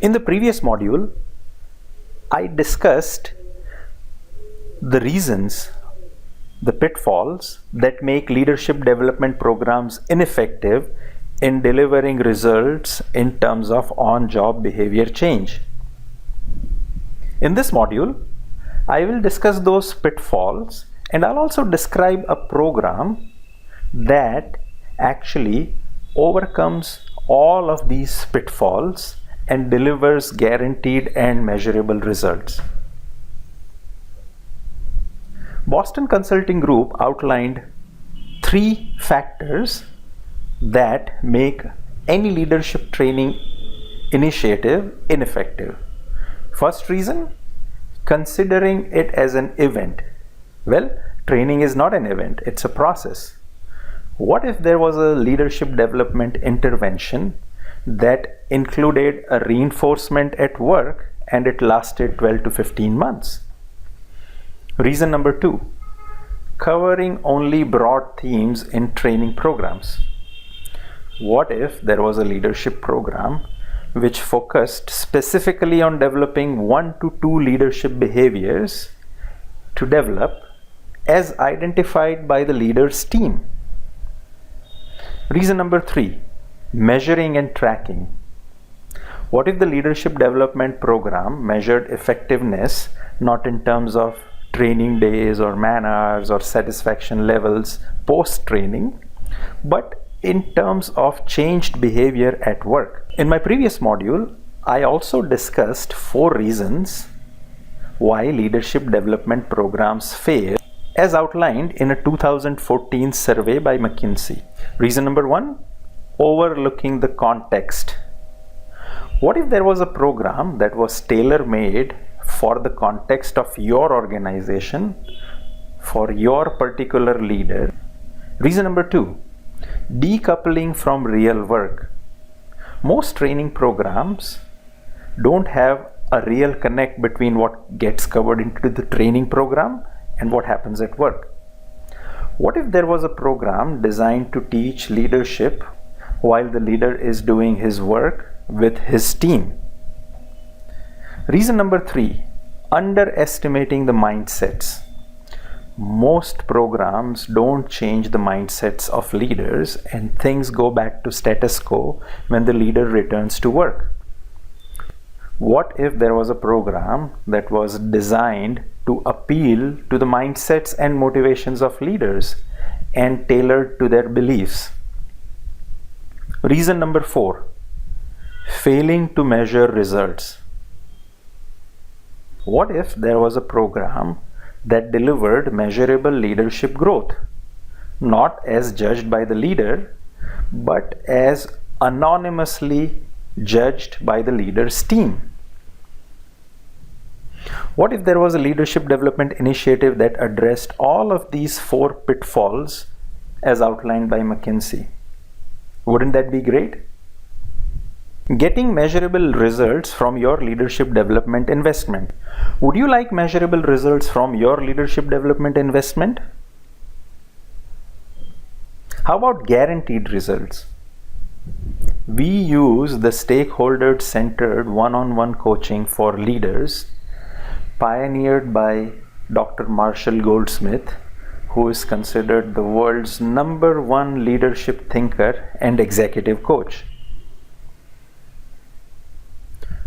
In the previous module, I discussed the reasons, the pitfalls that make leadership development programs ineffective in delivering results in terms of on-job behavior change. In this module, I will discuss those pitfalls, and I'll also describe a program that actually overcomes all of these pitfalls and delivers guaranteed and measurable results. Boston Consulting Group outlined 3 factors that make any leadership training initiative ineffective. First reason, considering it as an event. Well, training is not an event, it's a process. What if there was a leadership development intervention that included a reinforcement at work and it lasted 12 to 15 months? Reason number 2, covering only broad themes in training programs. What if there was a leadership program which focused specifically on developing 1 to 2 leadership behaviors to develop as identified by the leader's team? Reason number 3, measuring and tracking. What if the leadership development program measured effectiveness not in terms of training days or man hours or satisfaction levels post-training, but in terms of changed behavior at work? In my previous module, I also discussed 4 reasons why leadership development programs fail, as outlined in a 2014 survey by Mckinsey. Reason number 1, overlooking the context. What if there was a program that was tailor-made for the context of your organization, for your particular leader? Reason number 2, decoupling from real work. Most training programs don't have a real connect between what gets covered into the training program and what happens at work. What if there was a program designed to teach leadership while the leader is doing his work with his team? Reason number 3, underestimating the mindsets. Most programs don't change the mindsets of leaders, and things go back to status quo when the leader returns to work. What if there was a program that was designed to appeal to the mindsets and motivations of leaders and tailored to their beliefs? Reason number 4, failing to measure results. What if there was a program that delivered measurable leadership growth, not as judged by the leader, but as anonymously judged by the leader's team? What if there was a leadership development initiative that addressed all of these 4 pitfalls as outlined by Mckinsey? Wouldn't that be great? Getting measurable results from your leadership development investment. Would you like measurable results from your leadership development investment? How about guaranteed results? We use the stakeholder-centered one-on-one coaching for leaders pioneered by Dr. Marshall Goldsmith, who is considered the world's #1 leadership thinker and executive coach.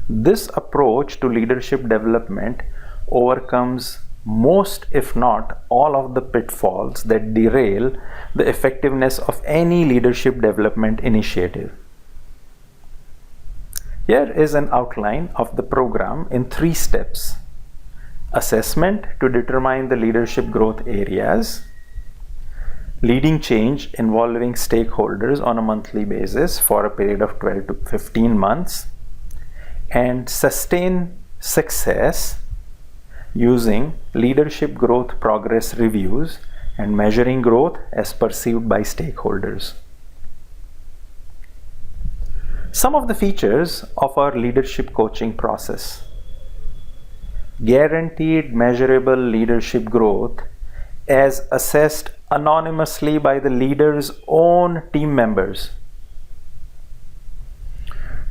This approach to leadership development overcomes most, if not all, of the pitfalls that derail the effectiveness of any leadership development initiative. Here is an outline of the program in 3 steps. Assessment to determine the leadership growth areas, leading change involving stakeholders on a monthly basis for a period of 12 to 15 months, and sustain success using leadership growth progress reviews and measuring growth as perceived by stakeholders. Some of the features of our leadership coaching process. Guaranteed measurable leadership growth as assessed anonymously by the leader's own team members.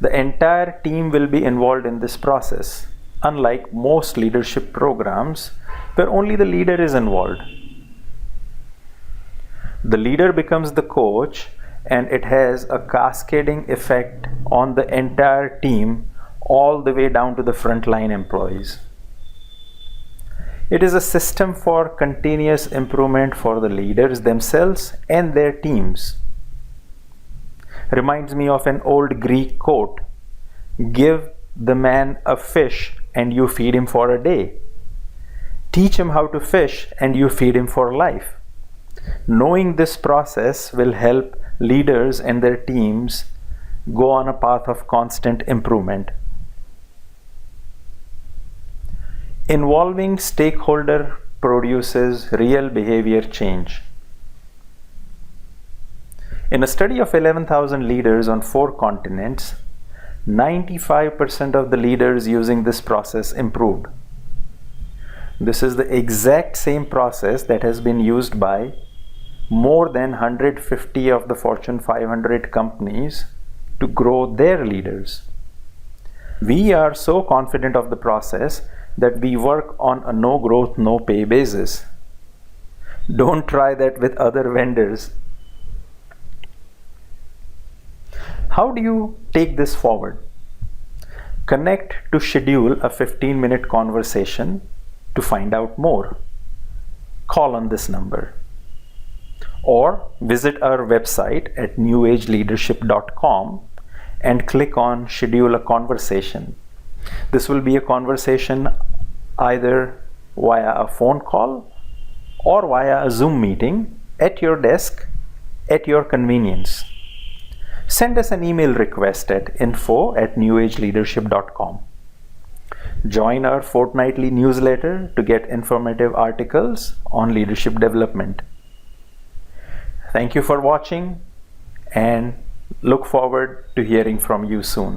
The entire team will be involved in this process, unlike most leadership programs where only the leader is involved. The leader becomes the coach, and it has a cascading effect on the entire team all the way down to the frontline employees. It is a system for continuous improvement for the leaders themselves and their teams. Reminds me of an old Greek quote: "Give the man a fish and you feed him for a day. Teach him how to fish and you feed him for life." Knowing this process will help leaders and their teams go on a path of constant improvement. Involving stakeholder produces real behavior change. In a study of 11,000 leaders on 4 continents, 95% of the leaders using this process improved. This is the exact same process that has been used by more than 150 of the Fortune 500 companies to grow their leaders. We are so confident of the process that we work on a no growth, no pay basis. Don't try that with other vendors. How do you take this forward? Connect to schedule a 15-minute conversation to find out more. Call on this number. Or visit our website at newageleadership.com and click on Schedule a Conversation. This will be a conversation either via a phone call or via a Zoom meeting at your desk at your convenience. Send us an email request at info@newageleadership.com. Join our fortnightly newsletter to get informative articles on leadership development. Thank you for watching, and look forward to hearing from you soon.